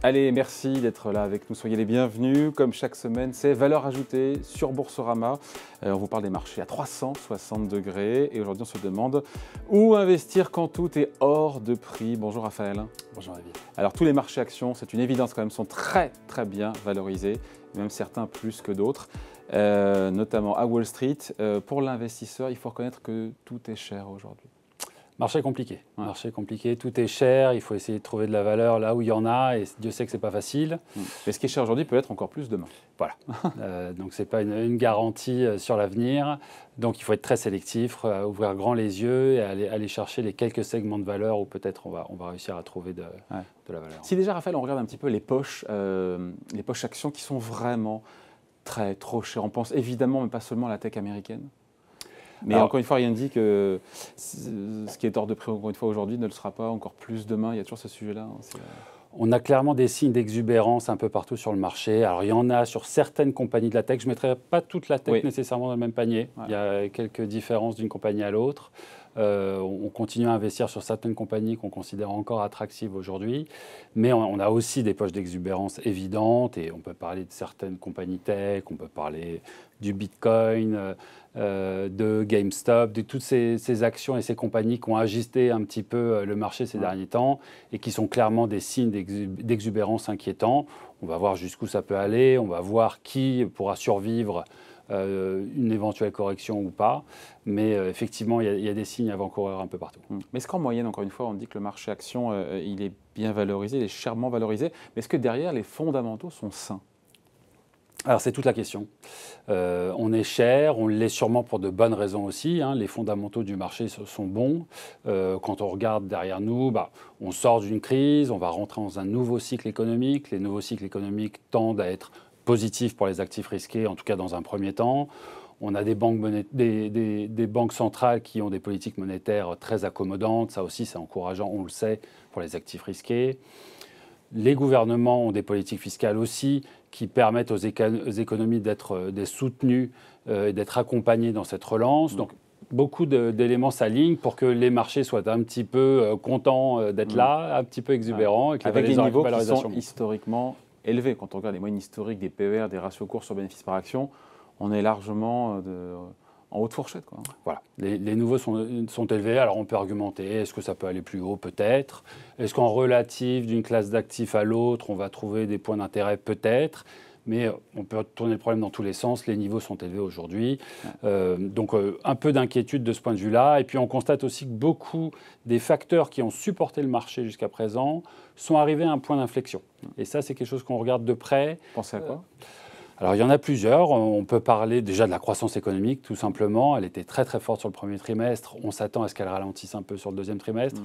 Allez, merci d'être là avec nous. Soyez les bienvenus. Comme chaque semaine, c'est Valeurs ajoutées sur Boursorama. On vous parle des marchés à 360 degrés. Et aujourd'hui, on se demande où investir quand tout est hors de prix. Bonjour Raphaël. Bonjour David. Alors, tous les marchés actions, c'est une évidence quand même, sont très bien valorisés. Même certains plus que d'autres, notamment à Wall Street. Pour l'investisseur, il faut reconnaître que tout est cher aujourd'hui. Marché compliqué. Ouais. Marché compliqué, tout est cher, il faut essayer de trouver de la valeur là où il y en a, et Dieu sait que ce n'est pas facile. Mais ce qui est cher aujourd'hui peut être encore plus demain. Voilà. Donc ce n'est pas une garantie sur l'avenir. Donc il faut être très sélectif, ouvrir grand les yeux et aller chercher les quelques segments de valeur où peut-être on va réussir à trouver de la valeur. Si déjà, Raphaël, on regarde un petit peu les poches actions qui sont vraiment trop chères. On pense évidemment, mais pas seulement à la tech américaine. Mais alors, encore une fois, rien ne dit que ce qui est hors de prix encore une fois aujourd'hui ne le sera pas encore plus demain. Il y a toujours ce sujet-là. On a clairement des signes d'exubérance un peu partout sur le marché. Alors, il y en a sur certaines compagnies de la tech. Je ne mettrai pas toute la tech nécessairement dans le même panier. Ouais. Il y a quelques différences d'une compagnie à l'autre. On continue à investir sur certaines compagnies qu'on considère encore attractives aujourd'hui. Mais on a aussi des poches d'exubérance évidentes. Et on peut parler de certaines compagnies tech, on peut parler du Bitcoin, de GameStop, de toutes ces actions et ces compagnies qui ont agité un petit peu le marché ces derniers temps et qui sont clairement des signes d'exubérance inquiétants. On va voir jusqu'où ça peut aller, on va voir qui pourra survivre une éventuelle correction ou pas. Mais effectivement, il y a des signes avant-coureurs un peu partout. Mais est-ce qu'en moyenne, encore une fois, on dit que le marché action, il est bien valorisé, il est chèrement valorisé, mais est-ce que derrière, les fondamentaux sont sains ? Alors c'est toute la question. On est cher, on l'est sûrement pour de bonnes raisons aussi. Les fondamentaux du marché sont bons. Quand on regarde derrière nous, on sort d'une crise, on va rentrer dans un nouveau cycle économique. Les nouveaux cycles économiques tendent à être positifs pour les actifs risqués, en tout cas dans un premier temps. On a des banques centrales qui ont des politiques monétaires très accommodantes. Ça aussi, c'est encourageant, on le sait, pour les actifs risqués. Les gouvernements ont des politiques fiscales aussi qui permettent aux économies d'être soutenues et d'être accompagnées dans cette relance. Donc, beaucoup d'éléments s'alignent pour que les marchés soient un petit peu contents d'être là, un petit peu exubérants. Et que avec des niveaux qui sont historiquement élevés. Quand on regarde les moyennes historiques des PER, des ratios cours sur bénéfices par action, on est largement en haute fourchette, quoi. Voilà, les niveaux sont élevés. Alors on peut argumenter, est-ce que ça peut aller plus haut? Peut-être. Est-ce qu'en relatif d'une classe d'actifs à l'autre, on va trouver des points d'intérêt? Peut-être. Mais on peut tourner le problème dans tous les sens. Les niveaux sont élevés aujourd'hui. Donc un peu d'inquiétude de ce point de vue-là. Et puis on constate aussi que beaucoup des facteurs qui ont supporté le marché jusqu'à présent sont arrivés à un point d'inflexion. Et ça, c'est quelque chose qu'on regarde de près. Pensez à quoi? Alors, il y en a plusieurs. On peut parler déjà de la croissance économique, tout simplement. Elle était très forte sur le premier trimestre. On s'attend à ce qu'elle ralentisse un peu sur le deuxième trimestre.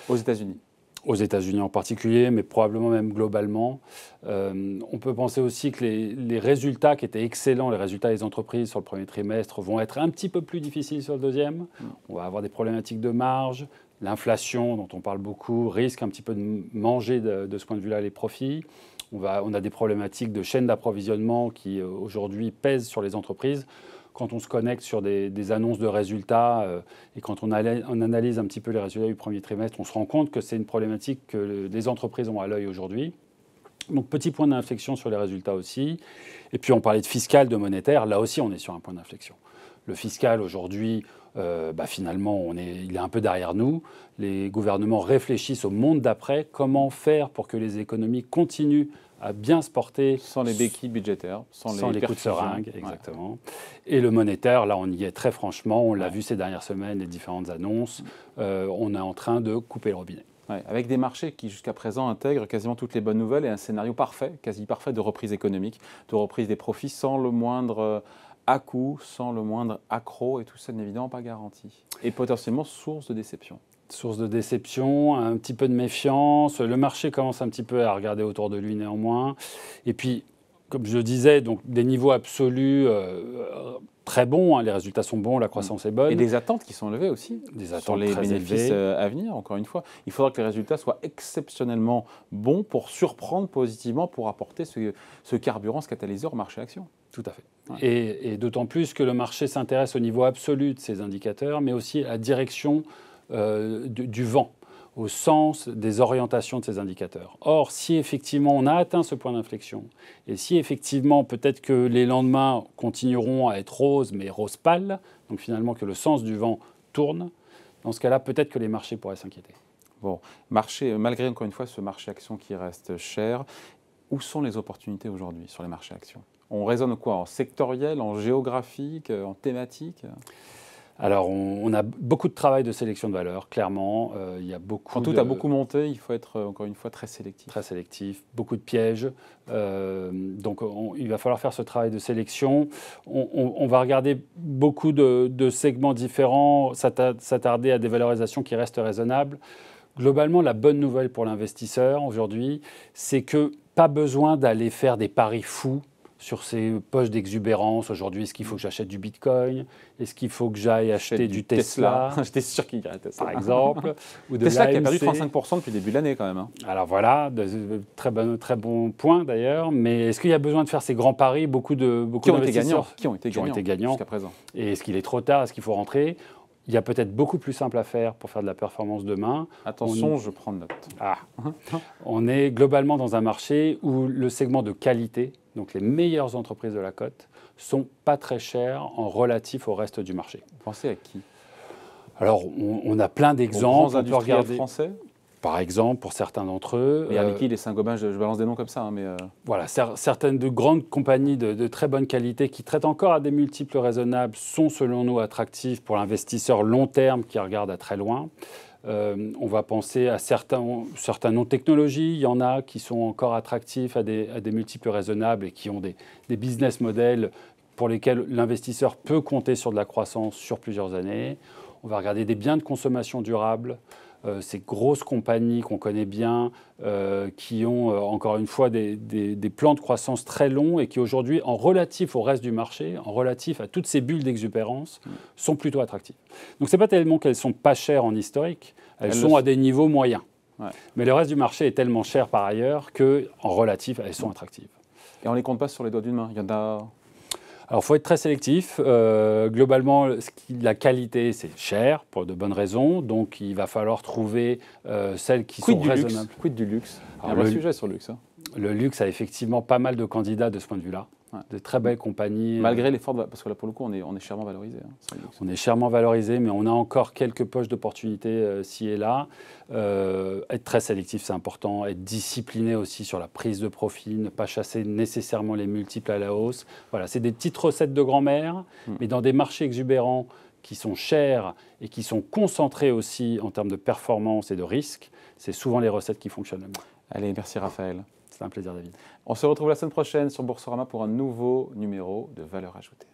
Aux États-Unis? Aux États-Unis en particulier, mais probablement même globalement. On peut penser aussi que les résultats qui étaient excellents, les résultats des entreprises sur le premier trimestre, vont être un petit peu plus difficiles sur le deuxième. On va avoir des problématiques de marge. L'inflation, dont on parle beaucoup, risque un petit peu de manger de ce point de vue-là les profits. On a des problématiques de chaîne d'approvisionnement qui aujourd'hui pèsent sur les entreprises. Quand on se connecte sur des annonces de résultats et quand on analyse un petit peu les résultats du premier trimestre, on se rend compte que c'est une problématique que les entreprises ont à l'œil aujourd'hui. Donc petit point d'inflexion sur les résultats aussi. Et puis on parlait de fiscal, de monétaire. Là aussi, on est sur un point d'inflexion. Le fiscal aujourd'hui, finalement, il est un peu derrière nous. Les gouvernements réfléchissent au monde d'après. Comment faire pour que les économies continuent à bien se porter sans les béquilles budgétaires, sans les coups de seringue, exactement. Ouais. Et le monétaire, là, on y est très franchement. On l'a vu ces dernières semaines, les différentes annonces. On est en train de couper le robinet. Avec des marchés qui, jusqu'à présent, intègrent quasiment toutes les bonnes nouvelles et un scénario parfait, quasi parfait de reprise économique, de reprise des profits sans le moindre à-coup, sans le moindre accroc, et tout ça n'est évidemment pas garanti. Et potentiellement source de déception. Source de déception, un petit peu de méfiance. Le marché commence un petit peu à regarder autour de lui néanmoins. Et puis, comme je le disais, donc des niveaux absolus très bons. Les résultats sont bons, la croissance est bonne. Et des attentes qui sont élevées aussi. Des attentes sur les bénéfices à venir, encore une fois. Il faudra que les résultats soient exceptionnellement bons pour surprendre positivement, pour apporter ce carburant, ce catalyseur au marché action. Tout à fait. Ouais. Et d'autant plus que le marché s'intéresse au niveau absolu de ces indicateurs, mais aussi à la direction du vent. au sens des orientations de ces indicateurs. Or, si effectivement on a atteint ce point d'inflexion, et si effectivement peut-être que les lendemains continueront à être roses, mais rose pâle, donc finalement que le sens du vent tourne, dans ce cas-là, peut-être que les marchés pourraient s'inquiéter. Bon, malgré encore une fois ce marché action qui reste cher, où sont les opportunités aujourd'hui sur les marchés actions? On raisonne quoi? En sectoriel, en géographique, en thématique? Alors, on a beaucoup de travail de sélection de valeur, clairement. Il y a beaucoup Quand tout a beaucoup monté, il faut être, encore une fois, très sélectif. Très sélectif, beaucoup de pièges. Donc, il va falloir faire ce travail de sélection. On va regarder beaucoup de segments différents, s'attarder à des valorisations qui restent raisonnables. Globalement, la bonne nouvelle pour l'investisseur aujourd'hui, c'est que pas besoin d'aller faire des paris fous sur ces poches d'exubérance. Aujourd'hui, est-ce qu'il faut que j'achète du Bitcoin? Est-ce qu'il faut que j'aille acheter du Tesla? J'étais sûr qu'il y aurait Tesla. Par exemple. Ou de Tesla qui a l'AMC. perdu 35% depuis le début de l'année quand même. Hein. Alors voilà, très bon point d'ailleurs. Mais est-ce qu'il y a besoin de faire ces grands paris? Beaucoup d'investisseurs qui ont été gagnants jusqu'à présent. Et est-ce qu'il est trop tard? Est-ce qu'il faut rentrer? Il y a peut-être beaucoup plus simple à faire pour faire de la performance demain. Attention, je prends note. On est globalement dans un marché où le segment de qualité, donc les meilleures entreprises de la cote, sont pas très chères en relatif au reste du marché. Vous pensez à qui? Alors, on a plein d'exemples. On peut regarder français. Par exemple, pour certains d'entre eux. Et Air Liquide et Saint-Gobain, je balance des noms comme ça. Hein, mais Voilà, certaines de grandes compagnies de très bonne qualité qui traitent encore à des multiples raisonnables sont selon nous attractives pour l'investisseur long terme qui regarde à très loin. On va penser à certains noms de technologies. Il y en a qui sont encore attractifs à des multiples raisonnables et qui ont des business models pour lesquels l'investisseur peut compter sur de la croissance sur plusieurs années. On va regarder des biens de consommation durable. Ces grosses compagnies qu'on connaît bien, qui ont encore une fois des plans de croissance très longs et qui aujourd'hui, en relatif au reste du marché, en relatif à toutes ces bulles d'exubérance, sont plutôt attractives. Donc ce n'est pas tellement qu'elles sont pas chères en historique, elles sont à des niveaux moyens. Ouais. Mais le reste du marché est tellement cher par ailleurs qu'en relatif, elles sont attractives. Et on ne les compte pas sur les doigts d'une main. Il y en a... Alors, il faut être très sélectif. Globalement, la qualité, c'est cher, pour de bonnes raisons. Donc, il va falloir trouver celles qui sont raisonnables. Quid du luxe? Il y a un sujet sur le luxe. Hein. Le luxe a effectivement pas mal de candidats de ce point de vue-là. Ouais. De très belles compagnies. Malgré l'effort, parce que là, pour le coup, on est chèrement valorisé. Hein, on est chèrement valorisé, mais on a encore quelques poches d'opportunités ci et là. Être très sélectif, c'est important. Être discipliné aussi sur la prise de profit, ne pas chasser nécessairement les multiples à la hausse. Voilà, c'est des petites recettes de grand-mère, mais dans des marchés exubérants qui sont chers et qui sont concentrés aussi en termes de performance et de risque, c'est souvent les recettes qui fonctionnent le mieux. Allez, merci Raphaël. C'est un plaisir, David. On se retrouve la semaine prochaine sur Boursorama pour un nouveau numéro de Valeurs Ajoutées.